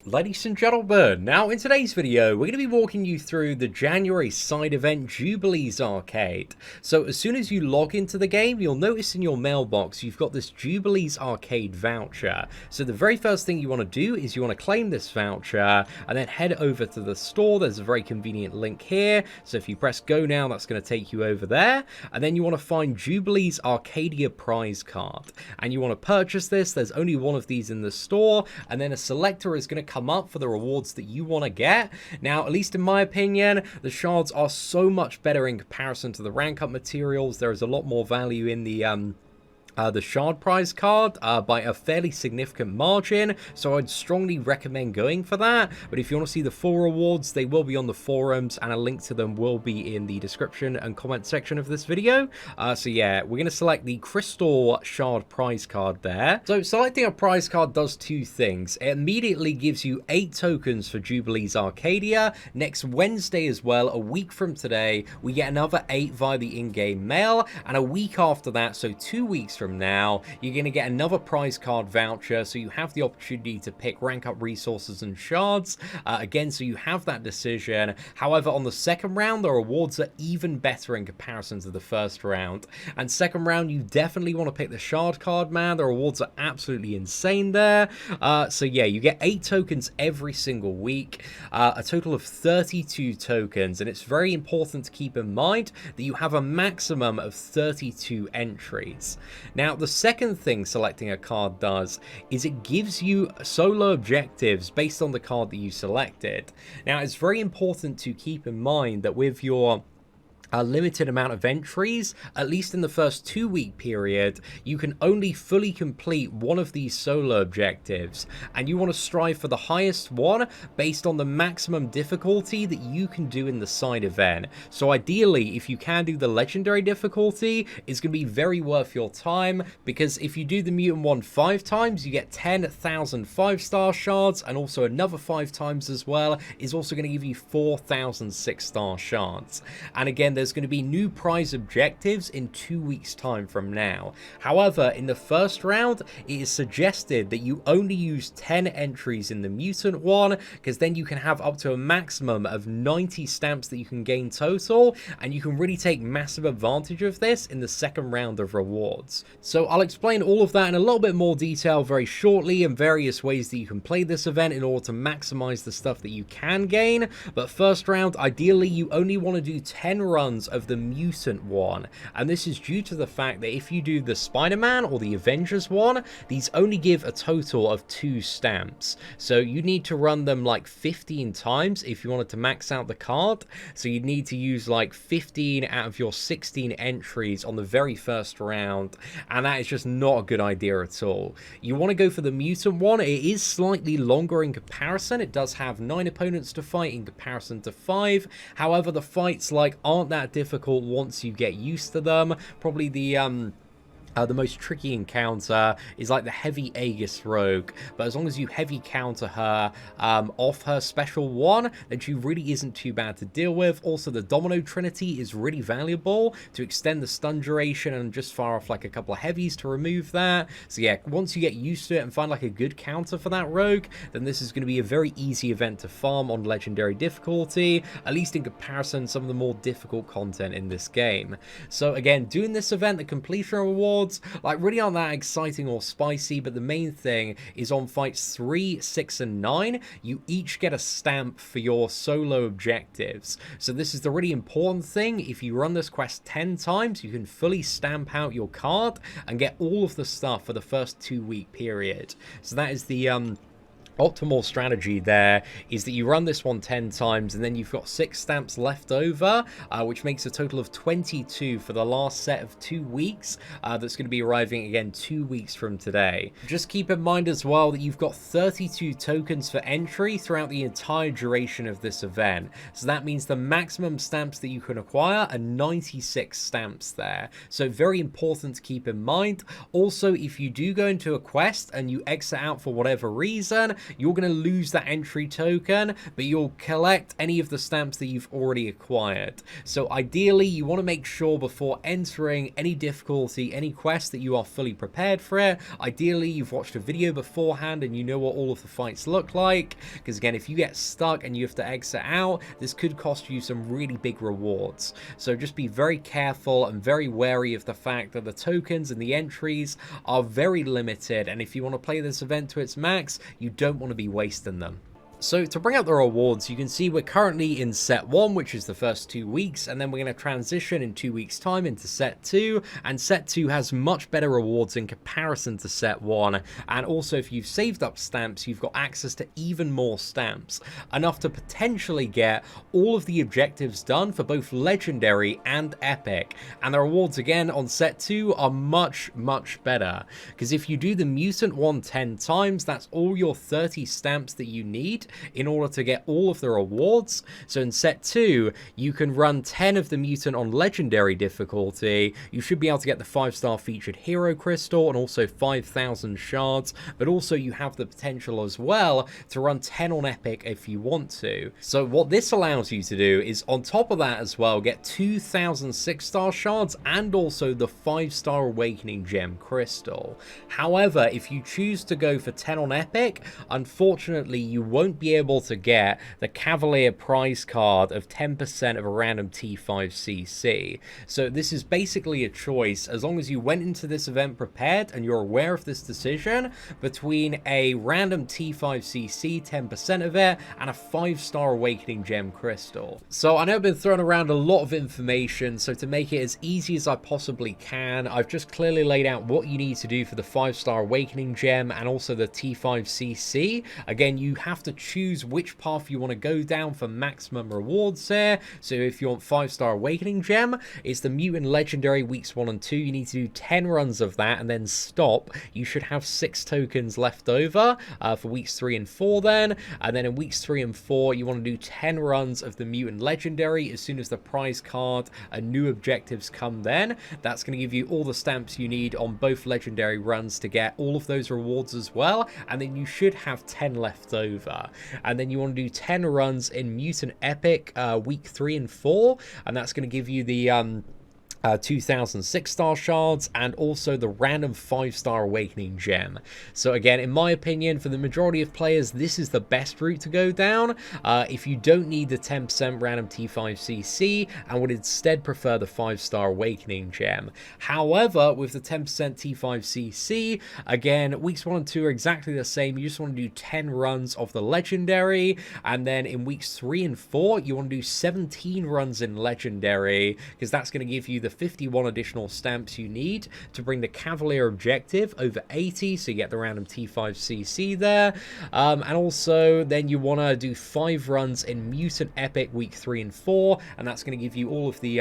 Ladies and gentlemen, now in today's video, we're going to be walking you through the January side event Jubilees Arcade. So as soon as you log into the game, you'll notice in your mailbox, you've got this Jubilees Arcade voucher. So the very first thing you want to do is you want to claim this voucher and then head over to the store. There's a very convenient link here. So if you press go now, that's going to take you over there. And then you want to find Jubilees Arcadia prize card. And you want to purchase this. There's only one of these in the store. And then a selector is going to come up for the rewards that you want to get. Now, at least in my opinion, the shards are so much better in comparison to the rank up materials. There is a lot more value in the shard prize card by a fairly significant margin, so I'd strongly recommend going for that. But if you want to see the full rewards, they will be on the forums, and a link to them will be in the description and comment section of this video. So yeah, we're going to select the crystal shard prize card there. So selecting a prize card does two things. It immediately gives you 8 tokens for Jubilees Arcadia. Next Wednesday as well, a week from today, we get another 8 via the in-game mail, and a week after that, so 2 weeks from now, you're going to get another prize card voucher, so you have the opportunity to pick rank up resources and shards again, so you have that decision. However, on the second round, the rewards are even better in comparison to the first round, and second round you definitely want to pick the shard card, man. The rewards are absolutely insane there. So yeah, you get 8 tokens every single week, a total of 32 tokens, and it's very important to keep in mind that you have a maximum of 32 entries. Now, the second thing selecting a card does is it gives you solo objectives based on the card that you selected. Now, it's very important to keep in mind that with your a limited amount of entries, at least in the first 2-week period, you can only fully complete one of these solo objectives, and you want to strive for the highest one based on the maximum difficulty that you can do in the side event. So ideally, if you can do the legendary difficulty, it's going to be very worth your time, because if you do the mutant one 5 times, you get 10,000 5-star shards, and also another 5 times as well is also going to give you 4,000 6-star shards. And again, there's going to be new prize objectives in 2 weeks time from now. However, in the first round, it is suggested that you only use 10 entries in the mutant one, because then you can have up to a maximum of 90 stamps that you can gain total, and you can really take massive advantage of this in the second round of rewards. So I'll explain all of that in a little bit more detail very shortly, and various ways that you can play this event in order to maximize the stuff that you can gain. But first round, ideally you only want to do 10 runs of the mutant one, and this is due to the fact that if you do the Spider-Man or the Avengers one, these only give a total of 2 stamps, so you need to run them like 15 times if you wanted to max out the card. So you'd need to use like 15 out of your 16 entries on the very first round, and that is just not a good idea at all. You want to go for the mutant one. It is slightly longer in comparison. It does have 9 opponents to fight in comparison to 5. However, the fights aren't that difficult once you get used to them. Probably the most tricky encounter is like the heavy Aegis rogue, but as long as you heavy counter her off her special one, then she really isn't too bad to deal with. Also, the Domino Trinity is really valuable to extend the stun duration and just fire off like a couple of heavies to remove that. So yeah, once you get used to it and find like a good counter for that rogue, then this is going to be a very easy event to farm on legendary difficulty, at least in comparison to some of the more difficult content in this game. So again, doing this event, the completion rewards really aren't that exciting or spicy, but the main thing is on fights 3, 6, and 9, you each get a stamp for your solo objectives. So this is the really important thing. If you run this quest 10 times, you can fully stamp out your card and get all of the stuff for the first 2-week period. So that is the optimal strategy there, is that you run this one 10 times and then you've got 6 stamps left over, which makes a total of 22 for the last set of 2 weeks. That's going to be arriving again 2 weeks from today. Just keep in mind as well that you've got 32 tokens for entry throughout the entire duration of this event. So that means the maximum stamps that you can acquire are 96 stamps there. So very important to keep in mind. Also, if you do go into a quest and you exit out for whatever reason, you're going to lose that entry token, but you'll collect any of the stamps that you've already acquired. So ideally, you want to make sure before entering any difficulty, any quest, that you are fully prepared for it. Ideally, you've watched a video beforehand and you know what all of the fights look like, because again, if you get stuck and you have to exit out, this could cost you some really big rewards. So just be very careful and very wary of the fact that the tokens and the entries are very limited, and if you want to play this event to its max, you don't want to be wasting them. So to bring out the rewards, you can see we're currently in set 1, which is the first 2 weeks, and then we're going to transition in 2 weeks time into set 2, and set 2 has much better rewards in comparison to set 1, and also if you've saved up stamps, you've got access to even more stamps, enough to potentially get all of the objectives done for both legendary and epic. And the rewards again on set 2 are much better, because if you do the mutant one 10 times, that's all your 30 stamps that you need in order to get all of the rewards. So in set 2, you can run 10 of the mutant on legendary difficulty. You should be able to get the 5-star featured hero crystal and also 5,000 shards, but also you have the potential as well to run 10 on epic if you want to. So what this allows you to do is on top of that as well, get 2,000 6-star shards and also the 5-star awakening gem crystal. However, if you choose to go for 10 on epic, unfortunately you won't be able to get the Cavalier prize card of 10% of a random T5CC. So this is basically a choice, as long as you went into this event prepared and you're aware of this decision, between a random T5CC, 10% of it, and a 5-star awakening gem crystal. So I know I've been throwing around a lot of information, so to make it as easy as I possibly can, I've just clearly laid out what you need to do for the 5-star awakening gem and also the T5CC. Again, you have to choose which path you want to go down for maximum rewards here. So if you want 5-star awakening gem, it's the mutant legendary weeks 1 and 2. You need to do 10 runs of that and then stop. You should have 6 tokens left over for weeks 3 and 4 then. And then in weeks 3 and 4, you want to do 10 runs of the mutant legendary. As soon as the prize card and new objectives come then, that's going to give you all the stamps you need on both legendary runs to get all of those rewards as well. And then you should have 10 left over. And then you want to do 10 runs in mutant epic week 3 and 4, and that's going to give you the 2,000 6-star shards and also the random 5-star awakening gem. So again, in my opinion, for the majority of players, this is the best route to go down if you don't need the 10% random T5CC and would instead prefer the 5-star awakening gem. However, with the 10% T5CC, again, weeks 1 and 2 are exactly the same. You just want to do 10 runs of the legendary, and then in weeks 3 and 4, you want to do 17 runs in legendary, because that's going to give you the 51 additional stamps you need to bring the Cavalier objective over 80, so you get the random T5CC there. And also then you want to do 5 runs in mutant epic week 3 and 4, and that's going to give you all of the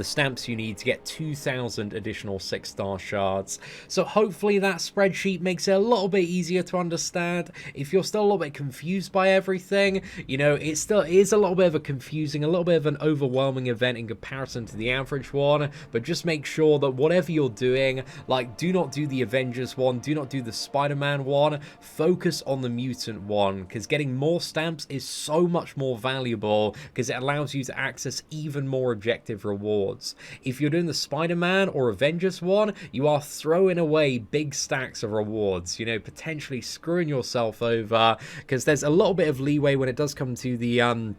stamps you need to get 2,000 additional 6-star shards. So hopefully that spreadsheet makes it a little bit easier to understand. If you're still a little bit confused by everything, you know, it still is a little bit of a confusing, a little bit of an overwhelming event in comparison to the average one, but just make sure that whatever you're doing, like, do not do the Avengers one, do not do the Spider-Man one, focus on the mutant one, because getting more stamps is so much more valuable, because it allows you to access even more objective rewards. If you're doing the Spider-Man or Avengers one, you are throwing away big stacks of rewards, you know, potentially screwing yourself over, because there's a little bit of leeway when it does come to the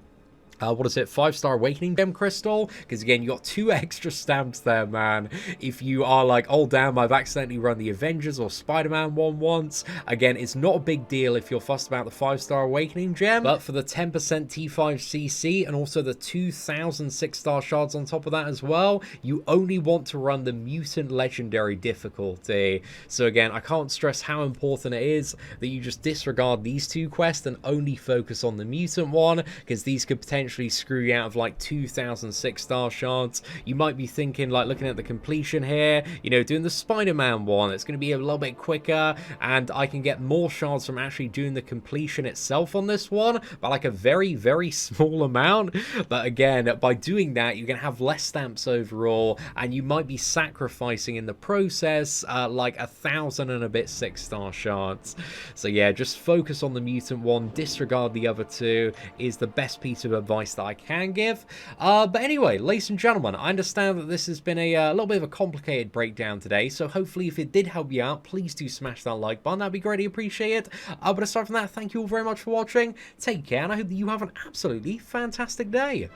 what is it, 5-star awakening gem crystal, because again, you got 2 extra stamps there, man. If you are like, oh damn, I've accidentally run the Avengers or Spider-Man one once, again, it's not a big deal if you're fussed about the 5-star awakening gem, but for the 10% T5CC and also the 2,000 6-star shards on top of that as well, you only want to run the mutant legendary difficulty. So again, I can't stress how important it is that you just disregard these 2 quests and only focus on the mutant one, because these could potentially potentially screw you out of like 2006 Star Shards. You might be thinking, like, looking at the completion here, you know, doing the Spider-Man one, it's going to be a little bit quicker, and I can get more shards from actually doing the completion itself on this one, but like a very, very small amount. But again, by doing that, you're going to have less stamps overall, and you might be sacrificing in the process like 1,000 and a bit 6-star shards. So yeah, just focus on the mutant one, disregard the other two, is the best piece of advice that I can give. But anyway, ladies and gentlemen, I understand that this has been a little bit of a complicated breakdown today, so hopefully if it did help you out, please do smash that like button, that'd be greatly appreciated. But aside from that, thank you all very much for watching, take care, and I hope that you have an absolutely fantastic day.